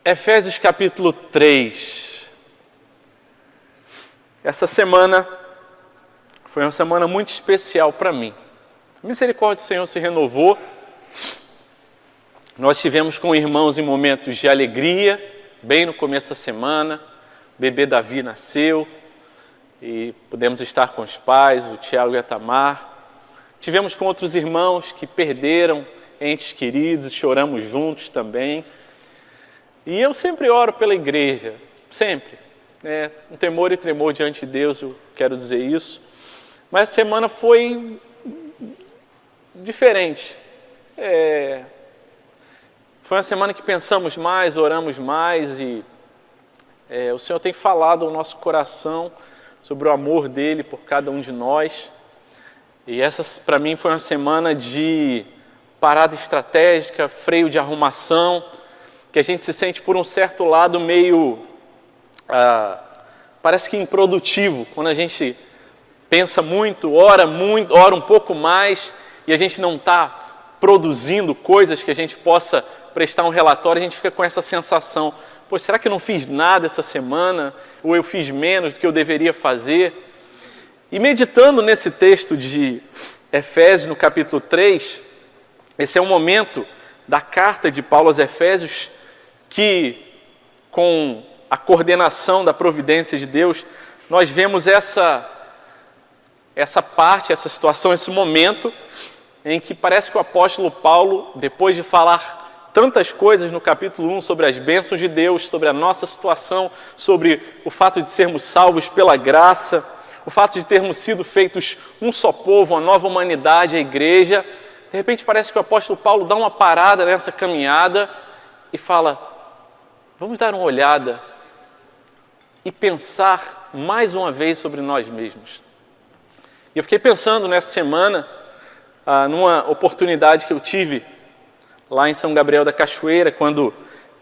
Efésios capítulo 3. Essa semana foi uma semana muito especial para mim. A misericórdia do Senhor se renovou. Nós tivemos com irmãos em momentos de alegria, bem no começo da semana. O bebê Davi nasceu e pudemos estar com os pais, o Tiago e a Tamar. Tivemos com outros irmãos que perderam entes queridos e choramos juntos também. E eu sempre oro pela igreja, sempre. Um temor e tremor diante de Deus, eu quero dizer isso. Mas a semana foi diferente. Foi uma semana que pensamos mais, oramos mais e o Senhor tem falado ao nosso coração sobre o amor dele por cada um de nós. E essa, para mim, foi uma semana de parada estratégica, freio de arrumação, que a gente se sente, por um certo lado, meio, parece que improdutivo, quando a gente pensa muito, ora um pouco mais, e a gente não está produzindo coisas que a gente possa prestar um relatório, a gente fica com essa sensação, pô, será que eu não fiz nada essa semana? Ou eu fiz menos do que eu deveria fazer? E meditando nesse texto de Efésios, no capítulo 3, esse é um momento da carta de Paulo aos Efésios que, com a coordenação da providência de Deus, nós vemos essa parte, essa situação, esse momento em que parece que o apóstolo Paulo, depois de falar tantas coisas no capítulo 1 sobre as bênçãos de Deus, sobre a nossa situação, sobre o fato de sermos salvos pela graça, o fato de termos sido feitos um só povo, uma nova humanidade, a igreja, de repente parece que o apóstolo Paulo dá uma parada nessa caminhada e fala, vamos dar uma olhada e pensar mais uma vez sobre nós mesmos. E eu fiquei pensando nessa semana, numa oportunidade que eu tive lá em São Gabriel da Cachoeira, quando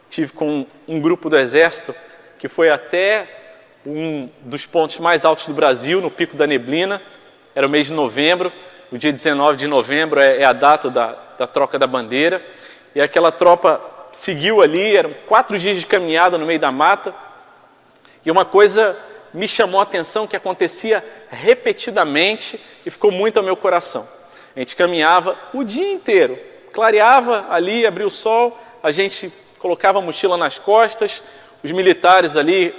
tive com um grupo do Exército, que foi até um dos pontos mais altos do Brasil, no Pico da Neblina, era o mês de novembro, o dia 19 de novembro é a data da troca da bandeira, e aquela tropa seguiu ali, eram 4 dias de caminhada no meio da mata, e uma coisa me chamou a atenção que acontecia repetidamente e ficou muito ao meu coração. A gente caminhava o dia inteiro, clareava ali, abria o sol, a gente colocava a mochila nas costas, os militares ali,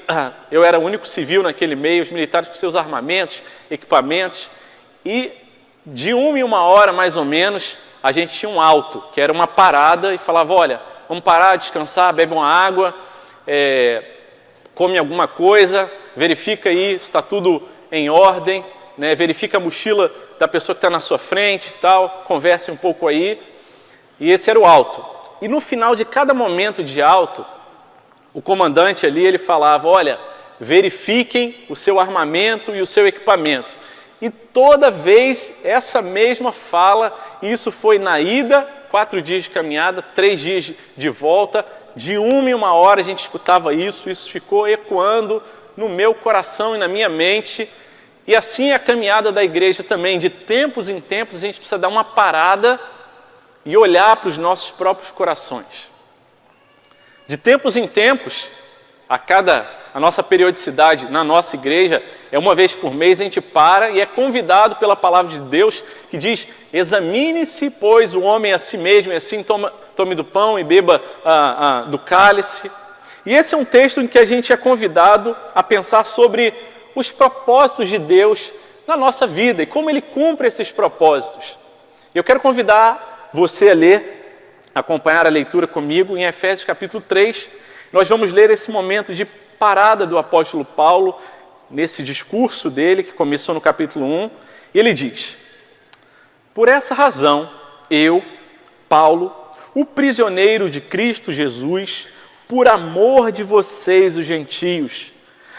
eu era o único civil naquele meio, os militares com seus armamentos, equipamentos, e de 1 em 1 hora mais ou menos, a gente tinha um alto, que era uma parada, e falava, olha, vamos parar, descansar, bebe uma água, come alguma coisa, verifica aí se está tudo em ordem, né? Verifica a mochila da pessoa que está na sua frente e tal, converse um pouco aí. E esse era o alto. E no final de cada momento de alto, o comandante ali, ele falava, olha, verifiquem o seu armamento e o seu equipamento. E toda vez essa mesma fala, e isso foi na ida, 4 dias de caminhada, 3 dias de volta, de 1 em 1 hora a gente escutava isso ficou ecoando no meu coração e na minha mente. E assim é a caminhada da igreja também, de tempos em tempos a gente precisa dar uma parada e olhar para os nossos próprios corações. De tempos em tempos, a nossa periodicidade na nossa igreja é 1 vez por mês, a gente para e é convidado pela palavra de Deus que diz, examine-se, pois, o homem a si mesmo, e assim tome do pão e beba do cálice. E esse é um texto em que a gente é convidado a pensar sobre os propósitos de Deus na nossa vida e como Ele cumpre esses propósitos. Eu quero convidar você a ler, acompanhar a leitura comigo em Efésios capítulo 3. Nós vamos ler esse momento de parada do apóstolo Paulo, nesse discurso dele, que começou no capítulo 1, e ele diz, por essa razão, eu, Paulo, o prisioneiro de Cristo Jesus, por amor de vocês, os gentios,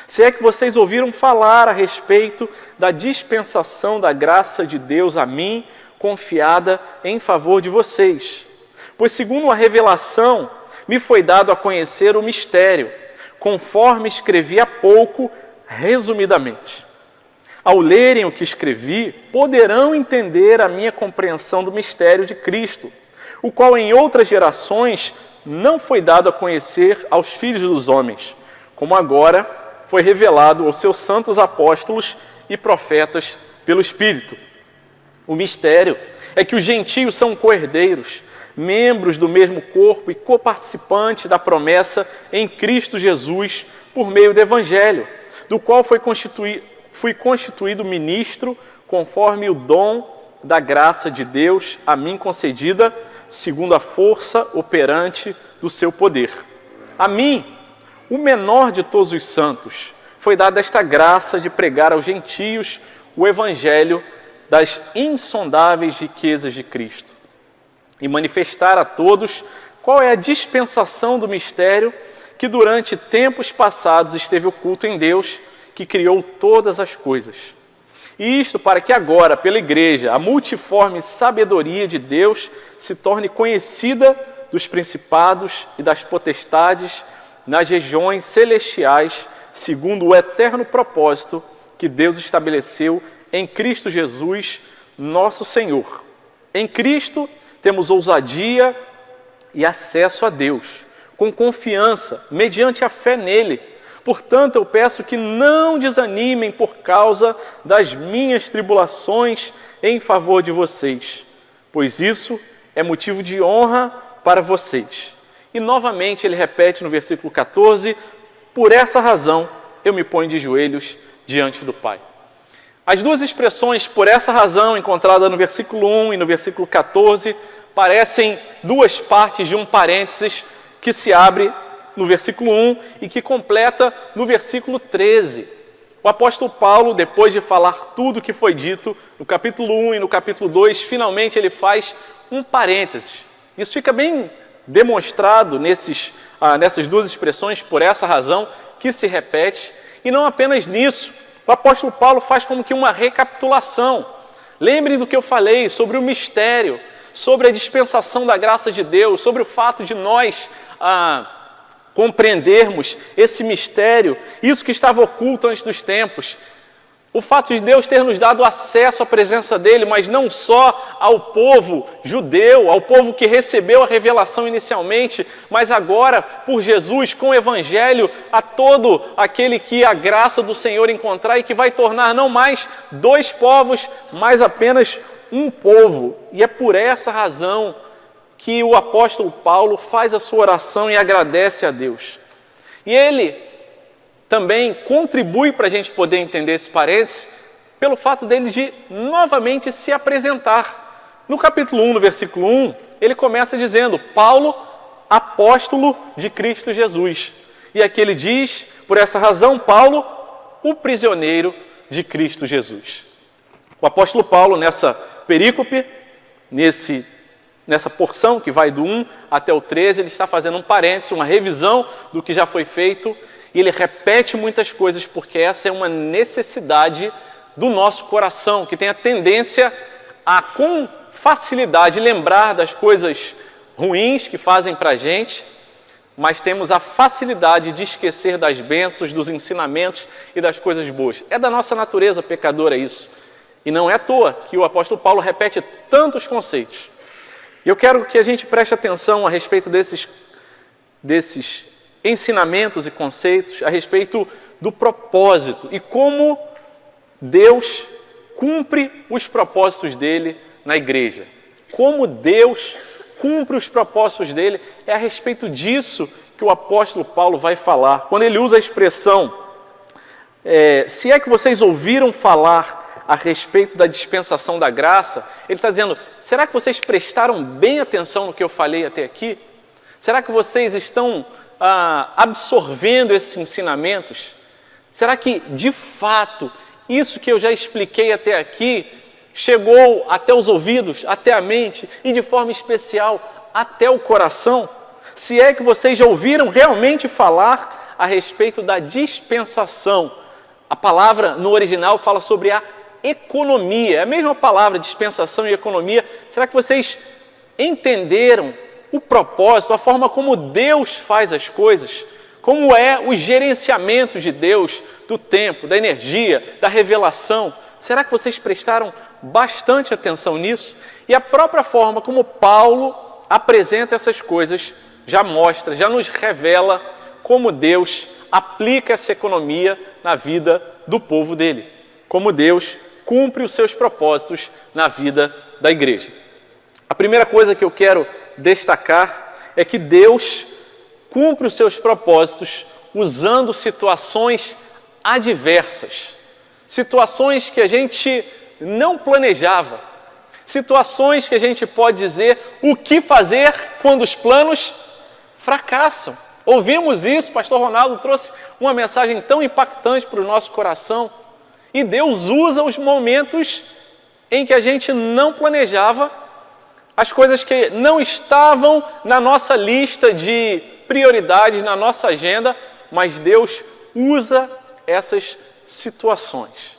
se é que vocês ouviram falar a respeito da dispensação da graça de Deus a mim, confiada em favor de vocês. Pois segundo a revelação, me foi dado a conhecer o mistério, conforme escrevi há pouco, resumidamente. Ao lerem o que escrevi, poderão entender a minha compreensão do mistério de Cristo, o qual em outras gerações não foi dado a conhecer aos filhos dos homens, como agora foi revelado aos seus santos apóstolos e profetas pelo Espírito. O mistério é que os gentios são coherdeiros, membros do mesmo corpo e coparticipantes da promessa em Cristo Jesus por meio do Evangelho, do qual fui constituído ministro conforme o dom da graça de Deus a mim concedida, segundo a força operante do seu poder. A mim, o menor de todos os santos, foi dada esta graça de pregar aos gentios o Evangelho das insondáveis riquezas de Cristo e manifestar a todos qual é a dispensação do mistério que durante tempos passados esteve oculto em Deus, que criou todas as coisas. E isto para que agora, pela Igreja, a multiforme sabedoria de Deus se torne conhecida dos principados e das potestades nas regiões celestiais, segundo o eterno propósito que Deus estabeleceu em Cristo Jesus, nosso Senhor. Em Cristo temos ousadia e acesso a Deus, com confiança, mediante a fé nele. Portanto, eu peço que não desanimem por causa das minhas tribulações em favor de vocês, pois isso é motivo de honra para vocês. E novamente ele repete no versículo 14, por essa razão eu me ponho de joelhos diante do Pai. As duas expressões, por essa razão, encontradas no versículo 1 e no versículo 14, parecem duas partes de um parênteses que se abre no versículo 1 e que completa no versículo 13. O apóstolo Paulo, depois de falar tudo o que foi dito no capítulo 1 e no capítulo 2, finalmente ele faz um parênteses. Isso fica bem demonstrado nessas duas expressões, por essa razão, que se repete. E não apenas nisso, o apóstolo Paulo faz como que uma recapitulação. Lembrem do que eu falei sobre o mistério, sobre a dispensação da graça de Deus, sobre o fato de nós compreendermos esse mistério, isso que estava oculto antes dos tempos. O fato de Deus ter nos dado acesso à presença dele, mas não só ao povo judeu, ao povo que recebeu a revelação inicialmente, mas agora, por Jesus, com o Evangelho, a todo aquele que a graça do Senhor encontrar e que vai tornar não mais dois povos, mas apenas um povo. E é por essa razão que o apóstolo Paulo faz a sua oração e agradece a Deus. E ele também contribui para a gente poder entender esse parênteses pelo fato dele de novamente se apresentar. No capítulo 1, no versículo 1, ele começa dizendo, Paulo, apóstolo de Cristo Jesus. E aqui ele diz, por essa razão, Paulo, o prisioneiro de Cristo Jesus. O apóstolo Paulo, nessa perícope, nessa porção que vai do 1 até o 13, ele está fazendo um parênteses, uma revisão do que já foi feito, e ele repete muitas coisas, porque essa é uma necessidade do nosso coração, que tem a tendência a, com facilidade, lembrar das coisas ruins que fazem para a gente, mas temos a facilidade de esquecer das bênçãos, dos ensinamentos e das coisas boas. É da nossa natureza pecadora isso. E não é à toa que o apóstolo Paulo repete tantos conceitos. E eu quero que a gente preste atenção a respeito desses ensinamentos e conceitos, a respeito do propósito e como Deus cumpre os propósitos dele na igreja. Como Deus cumpre os propósitos dele, é a respeito disso que o apóstolo Paulo vai falar. Quando ele usa a expressão, se é que vocês ouviram falar a respeito da dispensação da graça, ele está dizendo, será que vocês prestaram bem atenção no que eu falei até aqui? Será que vocês estão absorvendo esses ensinamentos? Será que, de fato, isso que eu já expliquei até aqui chegou até os ouvidos, até a mente e, de forma especial, até o coração? Se é que vocês já ouviram realmente falar a respeito da dispensação. A palavra no original fala sobre a economia, é a mesma palavra, dispensação e economia. Será que vocês entenderam o propósito, a forma como Deus faz as coisas, como é o gerenciamento de Deus do tempo, da energia, da revelação? Será que vocês prestaram bastante atenção nisso? E a própria forma como Paulo apresenta essas coisas já mostra, já nos revela como Deus aplica essa economia na vida do povo dele, como Deus cumpre os seus propósitos na vida da igreja. A primeira coisa que eu quero destacar é que Deus cumpre os seus propósitos usando situações adversas, situações que a gente não planejava, situações que a gente pode dizer o que fazer quando os planos fracassam. Ouvimos isso, o pastor Ronaldo trouxe uma mensagem tão impactante para o nosso coração. E Deus usa os momentos em que a gente não planejava, as coisas que não estavam na nossa lista de prioridades, na nossa agenda, mas Deus usa essas situações.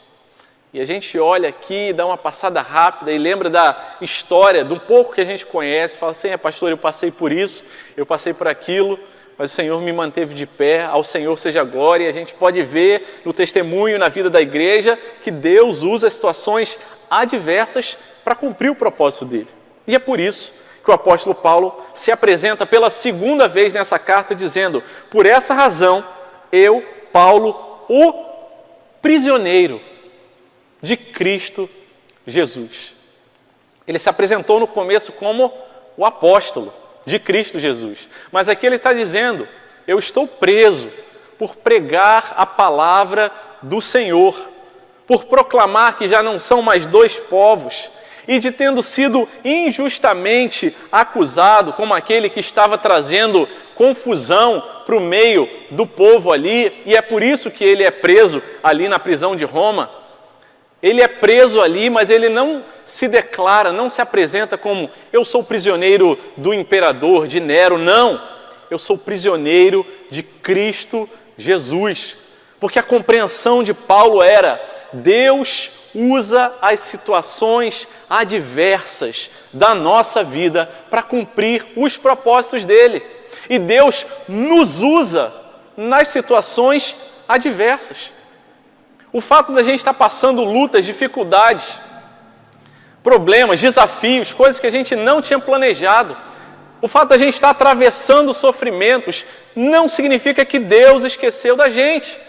E a gente olha aqui, dá uma passada rápida e lembra da história, do pouco que a gente conhece, fala assim, pastor, eu passei por isso, eu passei por aquilo, mas o Senhor me manteve de pé, ao Senhor seja a glória. E a gente pode ver no testemunho, na vida da igreja, que Deus usa situações adversas para cumprir o propósito dele. E é por isso que o apóstolo Paulo se apresenta pela segunda vez nessa carta dizendo, por essa razão, eu, Paulo, o prisioneiro de Cristo Jesus. Ele se apresentou no começo como o apóstolo de Cristo Jesus. Mas aqui ele está dizendo, eu estou preso por pregar a palavra do Senhor, por proclamar que já não são mais dois povos, e de tendo sido injustamente acusado como aquele que estava trazendo confusão para o meio do povo ali, e é por isso que ele é preso ali na prisão de Roma. Ele é preso ali, mas ele não se declara, não se apresenta como eu sou prisioneiro do imperador, de Nero. Não, eu sou prisioneiro de Cristo Jesus. Porque a compreensão de Paulo era, Deus usa as situações adversas da nossa vida para cumprir os propósitos dele. E Deus nos usa nas situações adversas. O fato da gente estar passando lutas, dificuldades, problemas, desafios, coisas que a gente não tinha planejado, o fato da gente estar atravessando sofrimentos, não significa que Deus esqueceu da gente.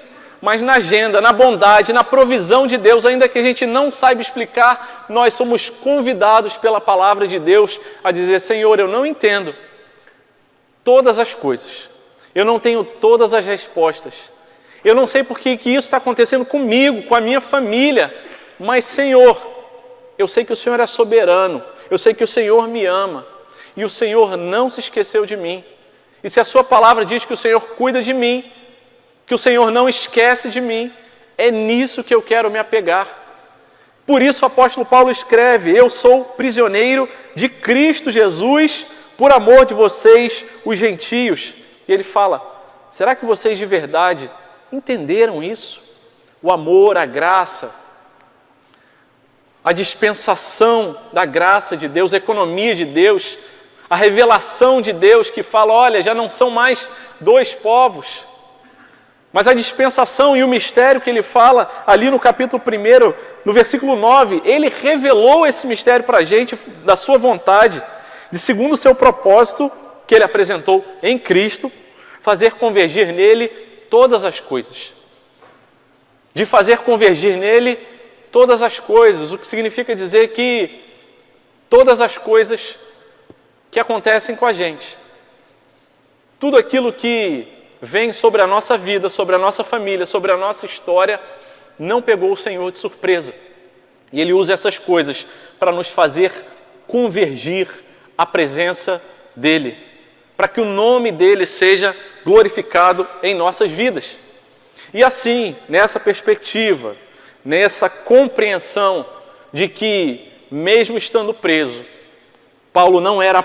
Mas na agenda, na bondade, na provisão de Deus, ainda que a gente não saiba explicar, nós somos convidados pela palavra de Deus a dizer, Senhor, eu não entendo todas as coisas, eu não tenho todas as respostas, eu não sei por que isso está acontecendo comigo, com a minha família, mas Senhor, eu sei que o Senhor é soberano, eu sei que o Senhor me ama, e o Senhor não se esqueceu de mim. E se a sua palavra diz que o Senhor cuida de mim, que o Senhor não esquece de mim, é nisso que eu quero me apegar. Por isso o apóstolo Paulo escreve, eu sou prisioneiro de Cristo Jesus, por amor de vocês, os gentios. E ele fala, será que vocês de verdade entenderam isso? O amor, a graça, a dispensação da graça de Deus, a economia de Deus, a revelação de Deus que fala, olha, já não são mais dois povos, mas a dispensação e o mistério que ele fala ali no capítulo 1, no versículo 9, ele revelou esse mistério para a gente, da sua vontade, de segundo o seu propósito, que ele apresentou em Cristo, fazer convergir nele todas as coisas. De fazer convergir nele todas as coisas, o que significa dizer que todas as coisas que acontecem com a gente, tudo aquilo que vem sobre a nossa vida, sobre a nossa família, sobre a nossa história, não pegou o Senhor de surpresa. E Ele usa essas coisas para nos fazer convergir à presença dEle, para que o nome dEle seja glorificado em nossas vidas. E assim, nessa perspectiva, nessa compreensão de que, mesmo estando preso, Paulo não era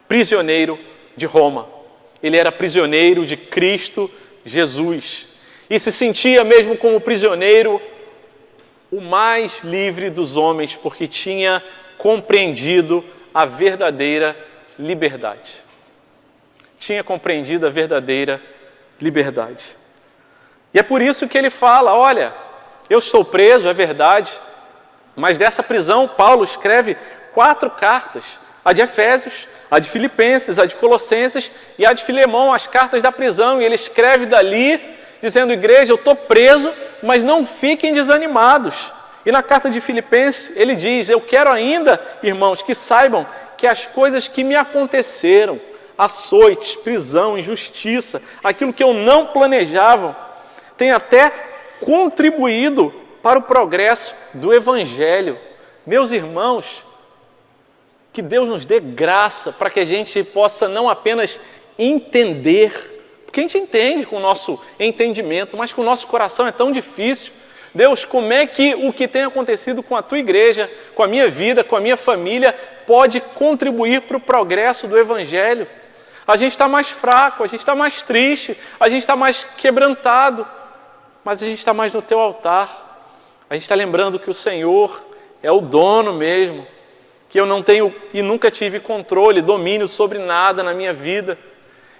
prisioneiro de Roma, ele era prisioneiro de Cristo Jesus. E se sentia mesmo como prisioneiro, o mais livre dos homens, porque tinha compreendido a verdadeira liberdade. Tinha compreendido a verdadeira liberdade. E é por isso que ele fala, olha, eu estou preso, é verdade, mas dessa prisão Paulo escreve 4 cartas A de Efésios, a de Filipenses, a de Colossenses e a de Filemão, as cartas da prisão. E ele escreve dali, dizendo: igreja, eu estou preso, mas não fiquem desanimados. E na carta de Filipenses ele diz: eu quero ainda, irmãos, que saibam que as coisas que me aconteceram, açoites, prisão, injustiça, aquilo que eu não planejava, tem até contribuído para o progresso do Evangelho. Meus irmãos, que Deus nos dê graça para que a gente possa não apenas entender, porque a gente entende com o nosso entendimento, mas com o nosso coração é tão difícil. Deus, como é que o que tem acontecido com a tua igreja, com a minha vida, com a minha família, pode contribuir para o progresso do Evangelho? A gente está mais fraco, a gente está mais triste, a gente está mais quebrantado, mas a gente está mais no teu altar. A gente está lembrando que o Senhor é o dono mesmo, que eu não tenho e nunca tive controle, domínio sobre nada na minha vida.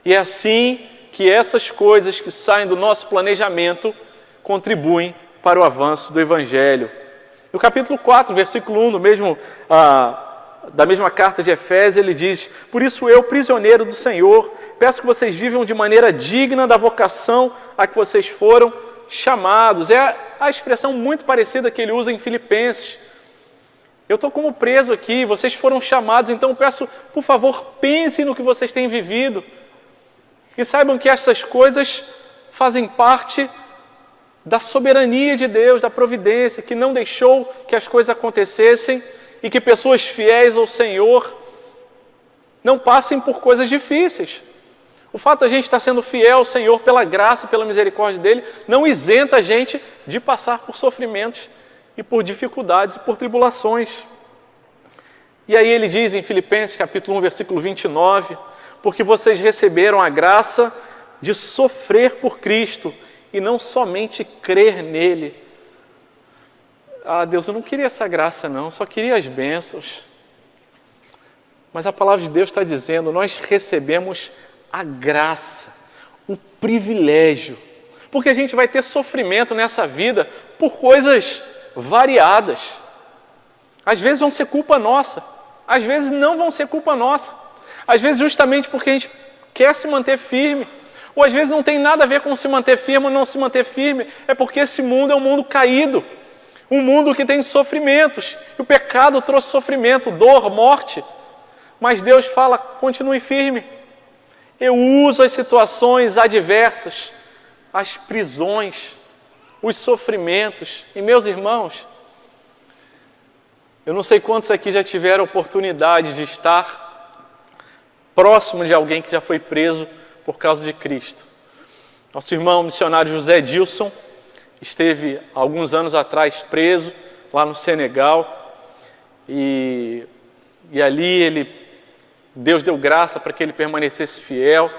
E é assim que essas coisas que saem do nosso planejamento contribuem para o avanço do Evangelho. No capítulo 4, versículo 1 da mesma carta de Efésios, ele diz: por isso eu, prisioneiro do Senhor, peço que vocês vivam de maneira digna da vocação a que vocês foram chamados. É a expressão muito parecida que ele usa em Filipenses. Eu estou como preso aqui, vocês foram chamados, então eu peço, por favor, pensem no que vocês têm vivido. E saibam que essas coisas fazem parte da soberania de Deus, da providência, que não deixou que as coisas acontecessem e que pessoas fiéis ao Senhor não passem por coisas difíceis. O fato de a gente estar sendo fiel ao Senhor pela graça e pela misericórdia dEle não isenta a gente de passar por sofrimentos e por dificuldades e por tribulações. E aí ele diz em Filipenses capítulo 1, versículo 29, porque vocês receberam a graça de sofrer por Cristo e não somente crer nele. Ah, Deus, eu não queria essa graça não, só queria as bênçãos. Mas a palavra de Deus está dizendo, nós recebemos a graça, o privilégio, porque a gente vai ter sofrimento nessa vida por coisas variadas. Às vezes vão ser culpa nossa, às vezes não vão ser culpa nossa, às vezes justamente porque a gente quer se manter firme, ou às vezes não tem nada a ver com se manter firme ou não se manter firme, é porque esse mundo é um mundo caído, um mundo que tem sofrimentos, e o pecado trouxe sofrimento, dor, morte, mas Deus fala, continue firme. Eu uso as situações adversas, as prisões, os sofrimentos. E meus irmãos, eu não sei quantos aqui já tiveram a oportunidade de estar próximo de alguém que já foi preso por causa de Cristo. Nosso irmão missionário José Dilson esteve alguns anos atrás preso lá no Senegal e ali Deus deu graça para que ele permanecesse fiel.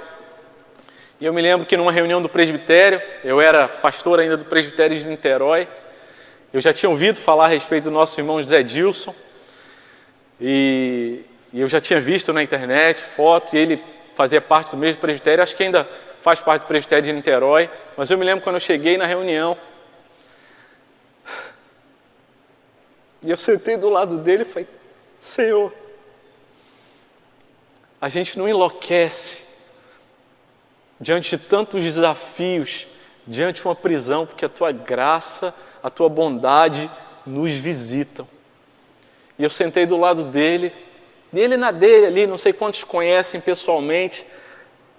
E eu me lembro que numa reunião do presbitério, eu era pastor ainda do presbitério de Niterói, eu já tinha ouvido falar a respeito do nosso irmão José Dilson, e eu já tinha visto na internet foto, e ele fazia parte do mesmo presbitério, acho que ainda faz parte do presbitério de Niterói, mas eu me lembro quando eu cheguei na reunião, e eu sentei do lado dele e falei, Senhor, a gente não enlouquece diante de tantos desafios, diante de uma prisão, porque a Tua graça, a Tua bondade nos visitam. E eu sentei do lado dele, e ele na dele ali, não sei quantos conhecem pessoalmente,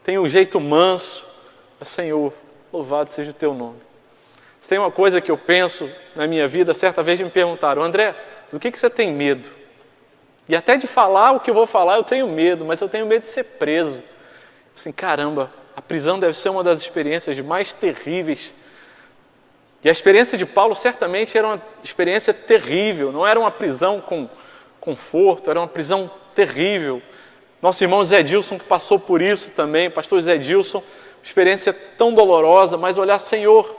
tem um jeito manso, mas Senhor, louvado seja o Teu nome. Se tem uma coisa que eu penso na minha vida, certa vez me perguntaram, André, do que você tem medo? E até de falar o que eu vou falar, eu tenho medo, mas eu tenho medo de ser preso. Assim, caramba, a prisão deve ser uma das experiências mais terríveis. E a experiência de Paulo certamente era uma experiência terrível, não era uma prisão com conforto, era uma prisão terrível. Nosso irmão Zé Dilson que passou por isso também, pastor Zé Dilson, experiência tão dolorosa, mas olhar, Senhor,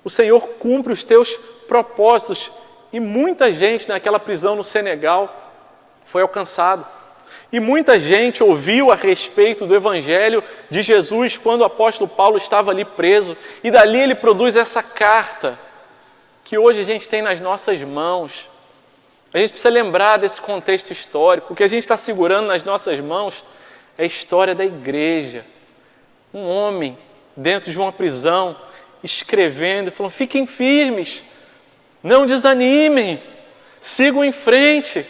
o Senhor cumpre os teus propósitos. E muita gente naquela prisão no Senegal foi alcançado. E muita gente ouviu a respeito do Evangelho de Jesus quando o apóstolo Paulo estava ali preso. E dali ele produz essa carta que hoje a gente tem nas nossas mãos. A gente precisa lembrar desse contexto histórico. O que a gente está segurando nas nossas mãos é a história da igreja. Um homem dentro de uma prisão, escrevendo, falando: fiquem firmes, não desanimem, sigam em frente.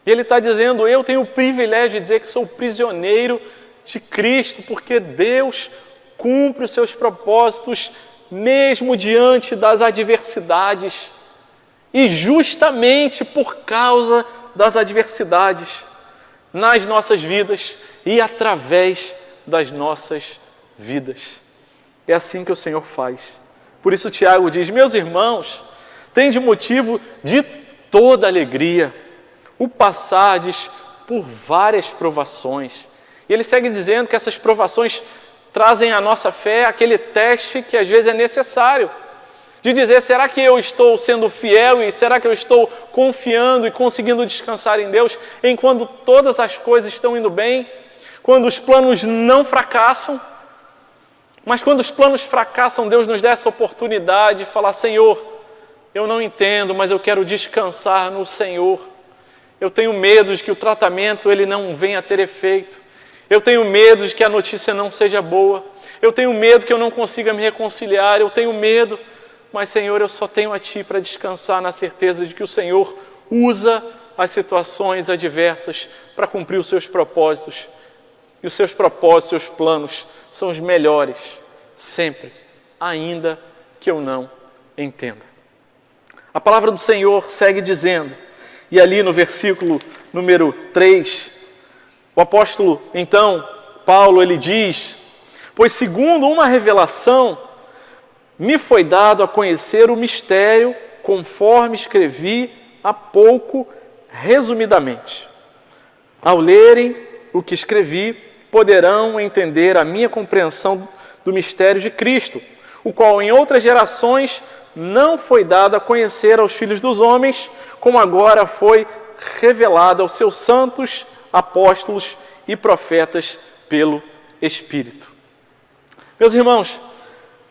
E ele está dizendo: eu tenho o privilégio de dizer que sou prisioneiro de Cristo, porque Deus cumpre os seus propósitos mesmo diante das adversidades. E justamente por causa das adversidades nas nossas vidas e através das nossas vidas. É assim que o Senhor faz. Por isso Tiago diz: meus irmãos, tende motivo de toda alegria o passardes por várias provações. E ele segue dizendo que essas provações trazem à nossa fé aquele teste que às vezes é necessário. De dizer: será que eu estou sendo fiel e será que eu estou confiando e conseguindo descansar em Deus enquanto todas as coisas estão indo bem? Quando os planos não fracassam? Mas quando os planos fracassam, Deus nos dá essa oportunidade de falar: Senhor, eu não entendo, mas eu quero descansar no Senhor. Eu tenho medo de que o tratamento ele não venha a ter efeito. Eu tenho medo de que a notícia não seja boa. Eu tenho medo que eu não consiga me reconciliar. Eu tenho medo. Mas, Senhor, eu só tenho a Ti para descansar na certeza de que o Senhor usa as situações adversas para cumprir os seus propósitos. E os seus propósitos, seus planos são os melhores, sempre, ainda que eu não entenda. A palavra do Senhor segue dizendo, e ali no versículo número 3, o apóstolo, então, Paulo, ele diz: pois segundo uma revelação, me foi dado a conhecer o mistério, conforme escrevi há pouco, resumidamente. Ao lerem o que escrevi, poderão entender a minha compreensão do mistério de Cristo, o qual em outras gerações não foi dado a conhecer aos filhos dos homens, como agora foi revelado aos seus santos, apóstolos e profetas pelo Espírito. Meus irmãos,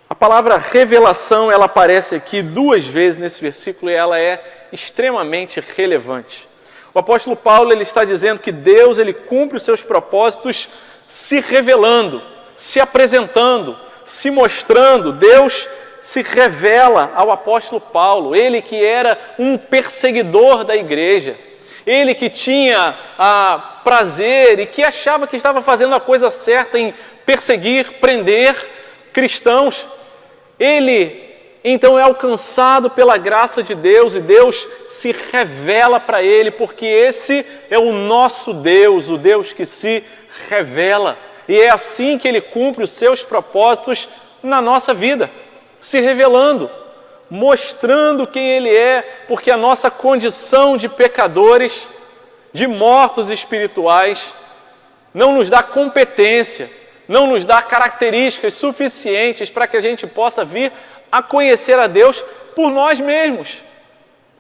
a palavra revelação, ela aparece aqui 2 vezes nesse versículo e ela é extremamente relevante. O apóstolo Paulo, ele está dizendo que Deus, ele cumpre os seus propósitos se revelando, se apresentando, se mostrando. Deus se revela ao apóstolo Paulo, ele que era um perseguidor da igreja, ele que tinha prazer e que achava que estava fazendo a coisa certa em perseguir, prender cristãos. Ele, então, é alcançado pela graça de Deus e Deus se revela para ele, porque esse é o nosso Deus, o Deus que se revela. E é assim que ele cumpre os seus propósitos na nossa vida, se revelando, mostrando quem ele é, porque a nossa condição de pecadores, de mortos espirituais, não nos dá competência, não nos dá características suficientes para que a gente possa vir a conhecer a Deus por nós mesmos.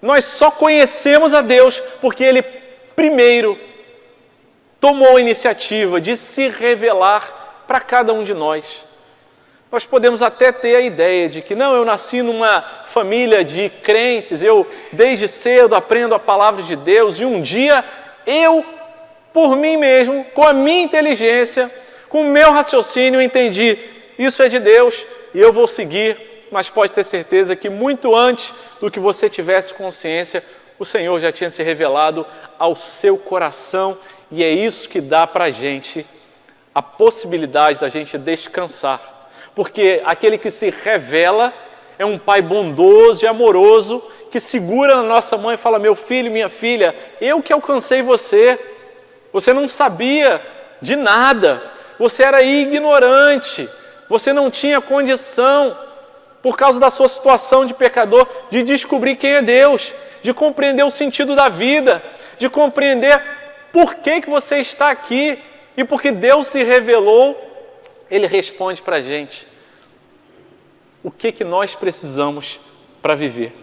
Nós só conhecemos a Deus porque Ele primeiro tomou a iniciativa de se revelar para cada um de nós. Nós podemos até ter a ideia de que, não, eu nasci numa família de crentes, eu desde cedo aprendo a palavra de Deus e um dia eu, por mim mesmo, com a minha inteligência, com o meu raciocínio, entendi, isso é de Deus e eu vou seguir, mas pode ter certeza que muito antes do que você tivesse consciência, o Senhor já tinha se revelado ao seu coração e é isso que dá para a gente a possibilidade da gente descansar. Porque aquele que se revela é um Pai bondoso e amoroso que segura na nossa mão e fala: meu filho, minha filha, eu que alcancei você, você não sabia de nada. Você era ignorante, você não tinha condição, por causa da sua situação de pecador, de descobrir quem é Deus, de compreender o sentido da vida, de compreender por que você está aqui. E porque Deus se revelou, Ele responde para a gente o que nós precisamos para viver.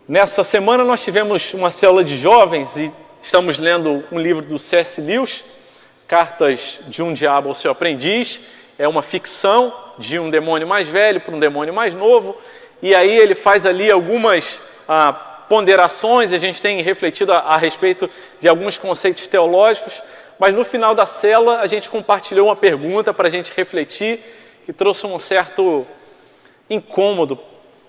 Nessa semana nós tivemos uma célula de jovens e estamos lendo um livro do C.S. Lewis, Cartas de um Diabo ao Seu Aprendiz. É uma ficção de um demônio mais velho para um demônio mais novo. E aí ele faz ali algumas ponderações, e a gente tem refletido a respeito de alguns conceitos teológicos, mas no final da célula a gente compartilhou uma pergunta para a gente refletir, que trouxe um certo incômodo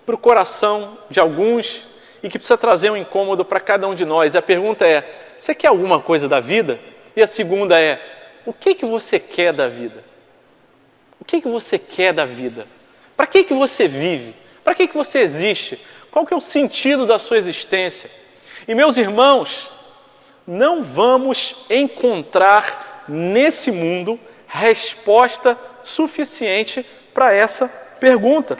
para o coração de alguns e que precisa trazer um incômodo para cada um de nós. E a pergunta é: você quer alguma coisa da vida? E a segunda é: o que você quer da vida? O que você quer da vida? Para que você vive? Para que você existe? Qual que é o sentido da sua existência? E meus irmãos, não vamos encontrar nesse mundo resposta suficiente para essa pergunta.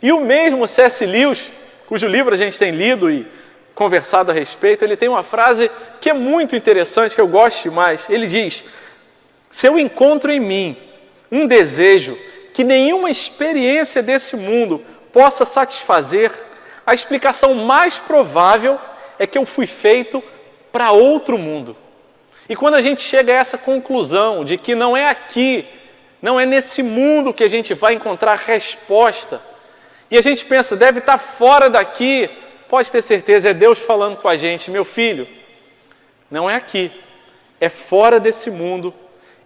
E o mesmo C.S. Lewis, cujo livro a gente tem lido e conversado a respeito, ele tem uma frase que é muito interessante, que eu gosto demais. Ele diz: se eu encontro em mim um desejo que nenhuma experiência desse mundo possa satisfazer, a explicação mais provável é que eu fui feito para outro mundo. E quando a gente chega a essa conclusão de que não é aqui, não é nesse mundo que a gente vai encontrar resposta, e a gente pensa, deve estar fora daqui, pode ter certeza, é Deus falando com a gente: meu filho, não é aqui, é fora desse mundo,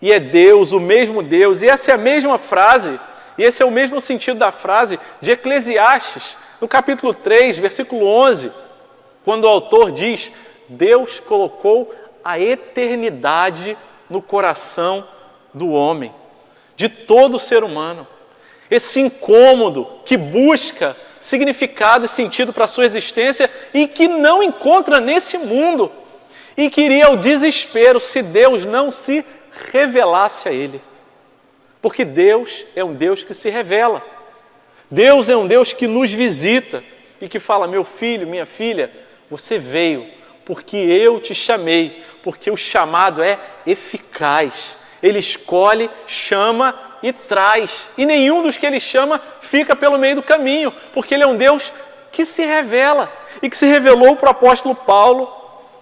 e é Deus, o mesmo Deus. E essa é a mesma frase, e esse é o mesmo sentido da frase de Eclesiastes, no capítulo 3, versículo 11, quando o autor diz: Deus colocou a eternidade no coração do homem, de todo ser humano. Esse incômodo que busca significado e sentido para a sua existência e que não encontra nesse mundo, e que iria ao desespero se Deus não se revelasse a ele. Porque Deus é um Deus que se revela. Deus é um Deus que nos visita e que fala: meu filho, minha filha, você veio porque eu te chamei, porque o chamado é eficaz. Ele escolhe, chama e traz. E nenhum dos que ele chama fica pelo meio do caminho, porque ele é um Deus que se revela e que se revelou para o apóstolo Paulo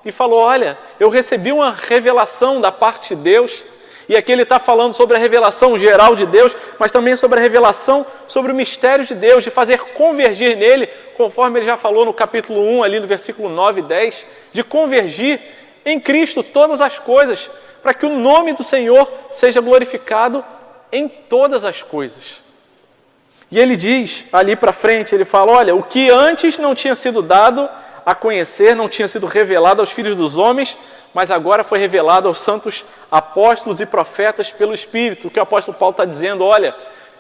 e falou: olha, eu recebi uma revelação da parte de Deus. E aqui ele está falando sobre a revelação geral de Deus, mas também sobre a revelação sobre o mistério de Deus, de fazer convergir nele, conforme ele já falou no capítulo 1, ali no versículo 9 e 10, de convergir em Cristo todas as coisas, para que o nome do Senhor seja glorificado em todas as coisas. E ele diz, ali para frente, ele fala: olha, o que antes não tinha sido dado a conhecer, não tinha sido revelado aos filhos dos homens, mas agora foi revelado aos santos apóstolos e profetas pelo Espírito. O que o apóstolo Paulo está dizendo: olha,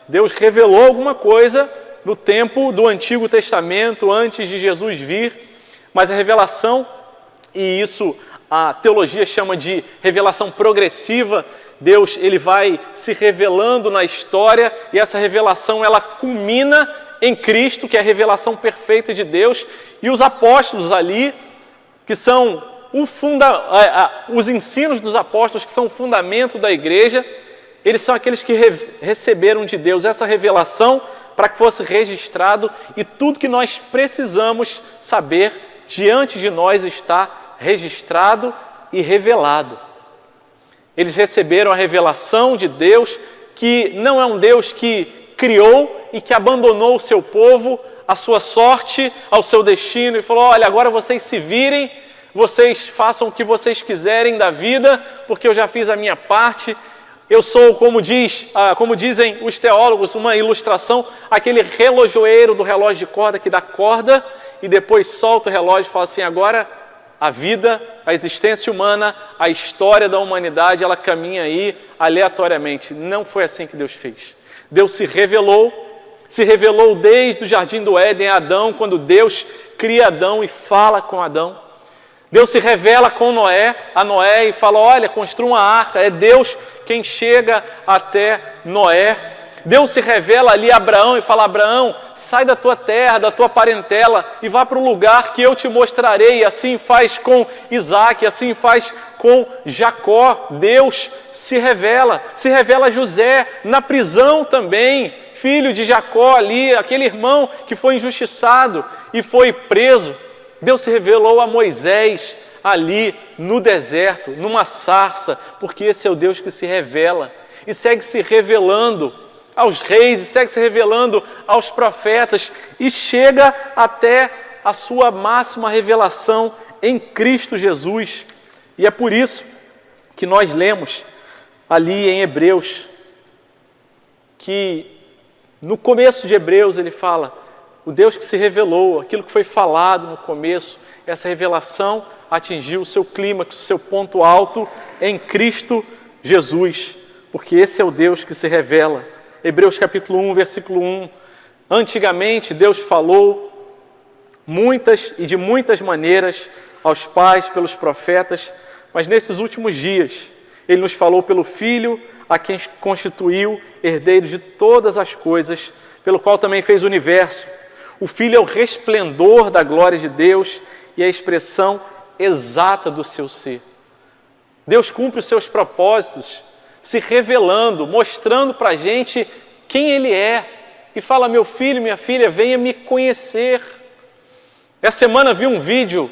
Deus revelou alguma coisa no tempo do Antigo Testamento, antes de Jesus vir, mas a revelação, e isso a teologia chama de revelação progressiva, Deus ele vai se revelando na história, e essa revelação ela culmina em Cristo, que é a revelação perfeita de Deus, e os apóstolos ali, que são os ensinos dos apóstolos, que são o fundamento da igreja, eles são aqueles que receberam de Deus essa revelação para que fosse registrado, e tudo que nós precisamos saber diante de nós está registrado e revelado. Eles receberam a revelação de Deus, que não é um Deus que criou e que abandonou o seu povo, a sua sorte, ao seu destino, e falou: olha, agora vocês se virem, vocês façam o que vocês quiserem da vida, porque eu já fiz a minha parte. Eu sou, como dizem os teólogos, uma ilustração, aquele relojoeiro do relógio de corda que dá corda e depois solta o relógio e fala assim: agora a vida, a existência humana, a história da humanidade, ela caminha aí aleatoriamente. Não foi assim que Deus fez. Deus se revelou desde o Jardim do Éden a Adão, quando Deus cria Adão e fala com Adão. Deus se revela a Noé e fala: olha, construa uma arca. É Deus quem chega até Noé. Deus se revela ali a Abraão e fala: Abraão, sai da tua terra, da tua parentela e vá para o lugar que eu te mostrarei. E assim faz com Isaac, assim faz com Jacó. Deus se revela a José na prisão também, filho de Jacó ali, aquele irmão que foi injustiçado e foi preso. Deus se revelou a Moisés ali no deserto, numa sarça, porque esse é o Deus que se revela e segue se revelando aos reis, e segue se revelando aos profetas, e chega até a sua máxima revelação em Cristo Jesus. E é por isso que nós lemos ali em Hebreus, que no começo de Hebreus ele fala, o Deus que se revelou, aquilo que foi falado no começo, essa revelação atingiu o seu clímax, o seu ponto alto em Cristo Jesus, porque esse é o Deus que se revela. Hebreus capítulo 1, versículo 1. Antigamente Deus falou muitas e de muitas maneiras aos pais, pelos profetas, mas nesses últimos dias Ele nos falou pelo Filho, a quem constituiu herdeiro de todas as coisas, pelo qual também fez o universo. O Filho é o resplendor da glória de Deus e a expressão exata do seu ser. Deus cumpre os seus propósitos, se revelando, mostrando para a gente quem Ele é. E fala, meu filho, minha filha, venha me conhecer. Essa semana vi um vídeo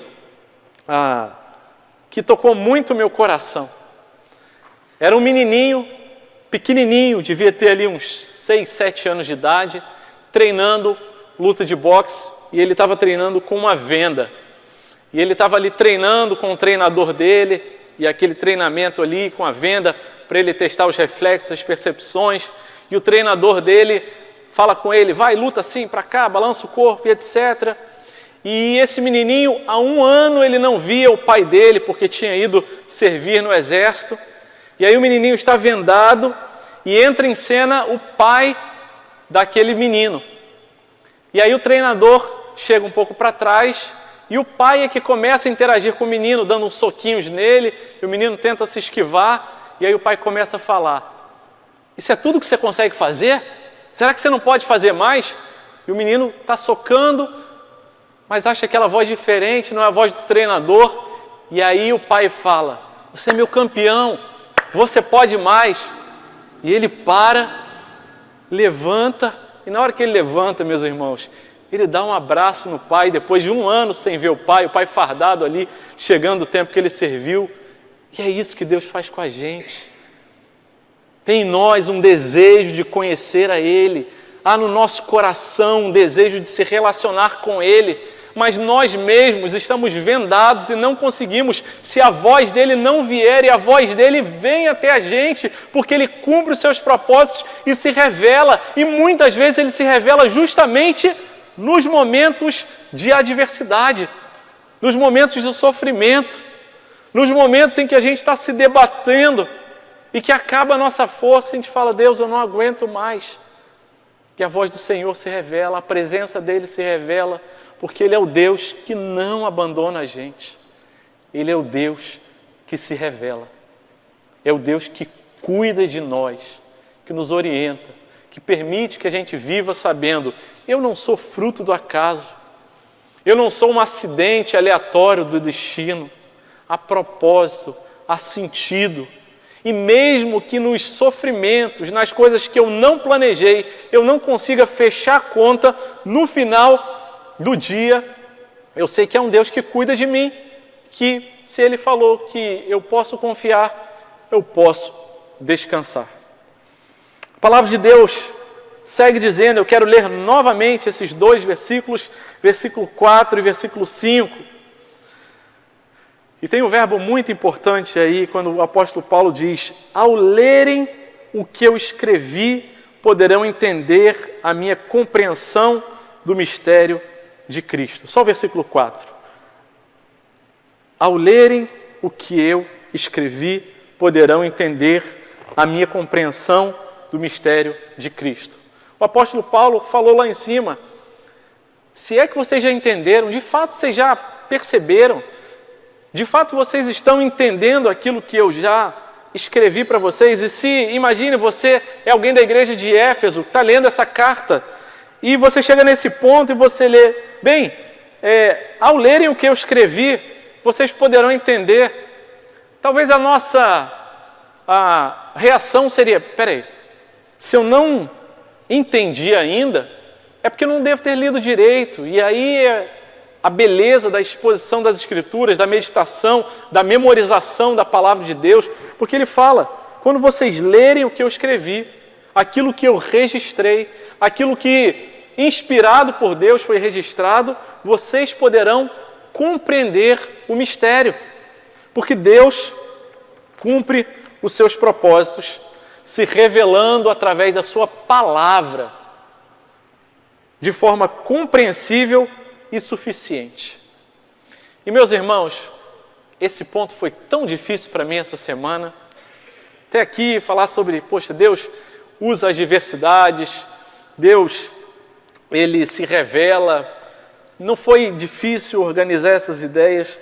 que tocou muito o meu coração. Era um menininho, pequenininho, devia ter ali uns 6, 7 anos de idade, treinando luta de boxe, e ele estava treinando com uma venda. E ele estava ali treinando com o treinador dele, e aquele treinamento ali com a venda, para ele testar os reflexos, as percepções, e o treinador dele fala com ele, vai, luta assim, para cá, balança o corpo e etc. E esse menininho, há 1 ano, ele não via o pai dele, porque tinha ido servir no exército. E aí o menininho está vendado, e entra em cena o pai daquele menino. E aí o treinador chega um pouco para trás, e o pai é que começa a interagir com o menino, dando uns soquinhos nele, e o menino tenta se esquivar, e aí o pai começa a falar, isso é tudo que você consegue fazer? Será que você não pode fazer mais? E o menino está socando, mas acha aquela voz diferente, não é a voz do treinador, e aí o pai fala, você é meu campeão, você pode mais. E ele para, levanta, e na hora que ele levanta, meus irmãos, ele dá um abraço no pai, depois de 1 ano sem ver o pai fardado ali, chegando o tempo que ele serviu. E é isso que Deus faz com a gente. Tem em nós um desejo de conhecer a Ele, há no nosso coração um desejo de se relacionar com Ele, mas nós mesmos estamos vendados e não conseguimos, se a voz dele não vier, e a voz dele vem até a gente, porque ele cumpre os seus propósitos e se revela, e muitas vezes ele se revela justamente nos momentos de adversidade, nos momentos de sofrimento, nos momentos em que a gente está se debatendo e que acaba a nossa força, a gente fala, Deus, eu não aguento mais. Que a voz do Senhor se revela, a presença dele se revela, porque Ele é o Deus que não abandona a gente. Ele é o Deus que se revela. É o Deus que cuida de nós, que nos orienta, que permite que a gente viva sabendo, eu não sou fruto do acaso, eu não sou um acidente aleatório do destino, há propósito, há sentido. E mesmo que nos sofrimentos, nas coisas que eu não planejei, eu não consiga fechar a conta, no final do dia, eu sei que é um Deus que cuida de mim, que se Ele falou que eu posso confiar, eu posso descansar. A palavra de Deus segue dizendo, eu quero ler novamente esses 2 versículos, versículo 4 e versículo 5. E tem um verbo muito importante aí, quando o apóstolo Paulo diz, ao lerem o que eu escrevi, poderão entender a minha compreensão do mistério de Cristo. Só o versículo 4. Ao lerem o que eu escrevi, poderão entender a minha compreensão do mistério de Cristo. O apóstolo Paulo falou lá em cima, se é que vocês já entenderam, de fato vocês já perceberam, de fato vocês estão entendendo aquilo que eu já escrevi para vocês, e se, imagine, você é alguém da igreja de Éfeso, que está lendo essa carta, e você chega nesse ponto e você lê, bem, ao lerem o que eu escrevi, vocês poderão entender. Talvez a nossa reação seria, peraí, se eu não entendi ainda, é porque eu não devo ter lido direito, e aí a beleza da exposição das Escrituras, da meditação, da memorização da Palavra de Deus, porque ele fala, quando vocês lerem o que eu escrevi, aquilo que eu registrei, aquilo que inspirado por Deus, foi registrado, vocês poderão compreender o mistério. Porque Deus cumpre os seus propósitos, se revelando através da sua palavra, de forma compreensível e suficiente. E meus irmãos, esse ponto foi tão difícil para mim essa semana. Até aqui falar sobre, poxa, Deus usa as diversidades, Deus, Ele se revela. Não foi difícil organizar essas ideias,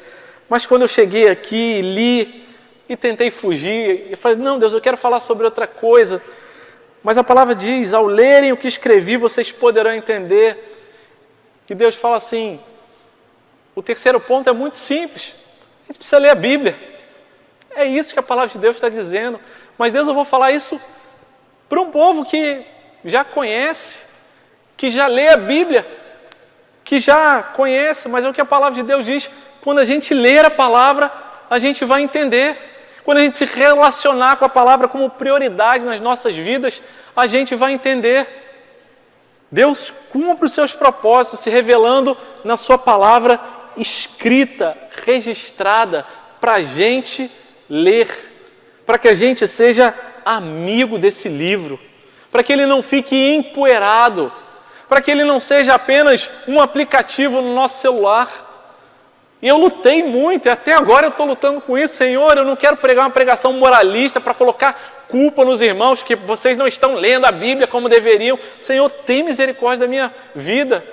mas quando eu cheguei aqui, li e tentei fugir, eu falei, não, Deus, eu quero falar sobre outra coisa. Mas a palavra diz, ao lerem o que escrevi, vocês poderão entender. E Deus fala assim, o terceiro ponto é muito simples, a gente precisa ler a Bíblia. É isso que a palavra de Deus está dizendo. Mas Deus, eu vou falar isso para um povo que já conhece, que já lê a Bíblia, que já conhece, mas é o que a palavra de Deus diz. Quando a gente ler a palavra, a gente vai entender. Quando a gente se relacionar com a palavra como prioridade nas nossas vidas, a gente vai entender. Deus cumpre os seus propósitos, se revelando na sua palavra escrita, registrada, para a gente ler, para que a gente seja amigo desse livro, para que ele não fique empoeirado, para que ele não seja apenas um aplicativo no nosso celular. E eu lutei muito, e até agora eu estou lutando com isso. Senhor, eu não quero pregar uma pregação moralista para colocar culpa nos irmãos, que vocês não estão lendo a Bíblia como deveriam. Senhor, tem misericórdia da minha vida.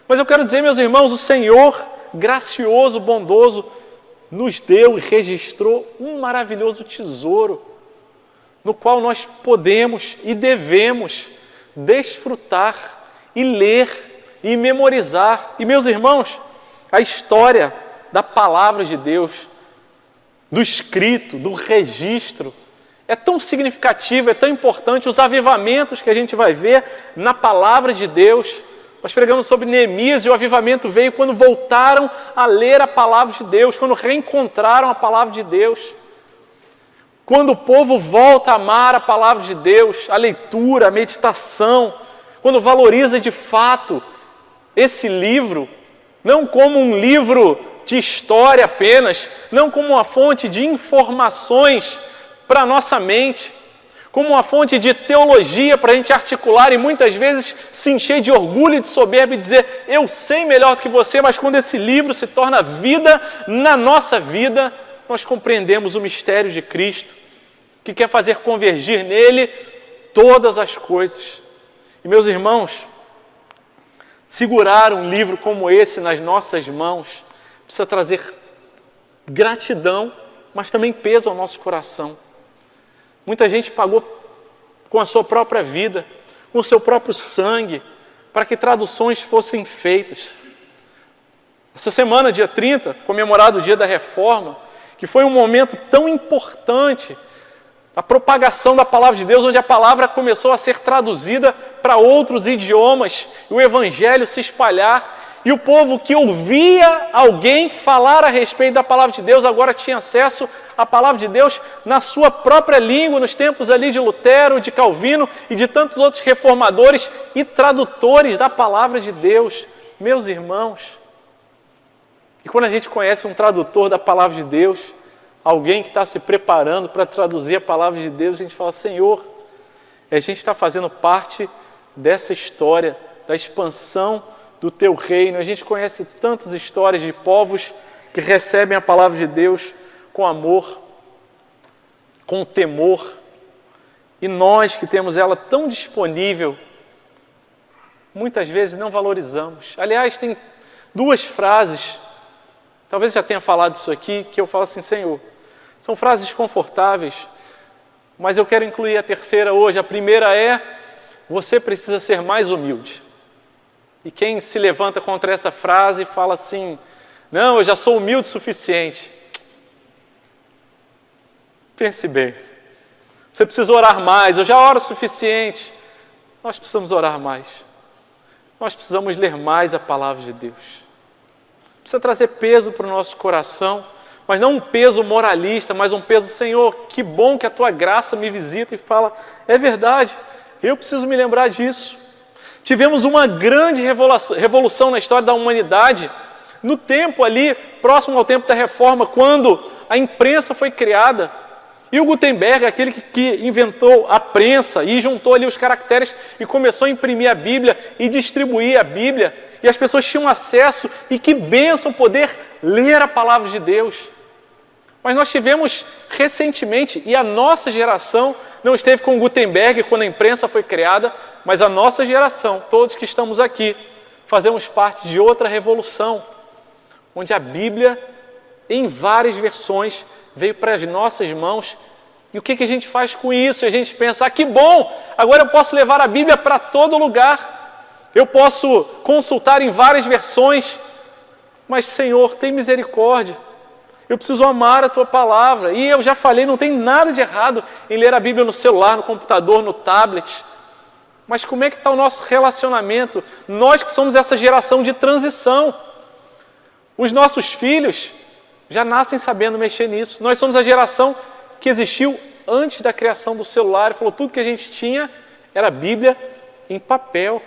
Mas eu quero dizer, meus irmãos, o Senhor, gracioso, bondoso, nos deu e registrou um maravilhoso tesouro, no qual nós podemos e devemos desfrutar e ler e memorizar. E, meus irmãos, a história da palavra de Deus, do escrito, do registro, é tão significativo, é tão importante. Os avivamentos que a gente vai ver na palavra de Deus. Nós pregamos sobre Neemias e o avivamento veio quando voltaram a ler a palavra de Deus, quando reencontraram a palavra de Deus. Quando o povo volta a amar a palavra de Deus, a leitura, a meditação, quando valoriza de fato esse livro, não como um livro de história apenas, não como uma fonte de informações para a nossa mente, como uma fonte de teologia para a gente articular e muitas vezes se encher de orgulho e de soberba e dizer, eu sei melhor do que você, mas quando esse livro se torna vida na nossa vida, nós compreendemos o mistério de Cristo, que quer fazer convergir nele todas as coisas. E meus irmãos, segurar um livro como esse nas nossas mãos precisa trazer gratidão, mas também peso ao nosso coração. Muita gente pagou com a sua própria vida, com o seu próprio sangue, para que traduções fossem feitas. Essa semana, dia 30, comemorado o dia da Reforma, que foi um momento tão importante, a propagação da palavra de Deus, onde a palavra começou a ser traduzida para outros idiomas, e o evangelho se espalhar, e o povo que ouvia alguém falar a respeito da palavra de Deus, agora tinha acesso à palavra de Deus na sua própria língua, nos tempos ali de Lutero, de Calvino e de tantos outros reformadores e tradutores da palavra de Deus. Meus irmãos, e quando a gente conhece um tradutor da palavra de Deus, alguém que está se preparando para traduzir a palavra de Deus, a gente fala, Senhor, a gente está fazendo parte dessa história, da expansão do Teu reino. A gente conhece tantas histórias de povos que recebem a palavra de Deus com amor, com temor, e nós que temos ela tão disponível, muitas vezes não valorizamos. Aliás, tem duas frases, talvez já tenha falado isso aqui, que eu falo assim, Senhor, são frases confortáveis, mas eu quero incluir a terceira hoje. A primeira é, você precisa ser mais humilde. E quem se levanta contra essa frase fala assim, não, eu já sou humilde o suficiente. Pense bem, você precisa orar mais, eu já oro o suficiente. Nós precisamos orar mais. Nós precisamos ler mais a palavra de Deus. Precisa trazer peso para o nosso coração, mas não um peso moralista, mas um peso, Senhor, que bom que a Tua graça me visita e fala, é verdade, eu preciso me lembrar disso. Tivemos uma grande revolução na história da humanidade, no tempo ali, próximo ao tempo da Reforma, quando a imprensa foi criada. E o Gutenberg, aquele que inventou a prensa e juntou ali os caracteres e começou a imprimir a Bíblia e distribuir a Bíblia, e as pessoas tinham acesso, e que bênção poder ler a palavra de Deus. Mas nós tivemos recentemente, e a nossa geração não esteve com Gutenberg quando a imprensa foi criada, mas a nossa geração, todos que estamos aqui, fazemos parte de outra revolução, onde a Bíblia, em várias versões, veio para as nossas mãos. E o que a gente faz com isso? A gente pensa, que bom, agora eu posso levar a Bíblia para todo lugar, eu posso consultar em várias versões, mas Senhor, tem misericórdia, eu preciso amar a Tua palavra. E eu já falei, não tem nada de errado em ler a Bíblia no celular, no computador, no tablet, mas como é que está o nosso relacionamento? Nós que somos essa geração de transição, os nossos filhos já nascem sabendo mexer nisso. Nós somos a geração que existiu antes da criação do celular. Falou, tudo que a gente tinha era a Bíblia em papel.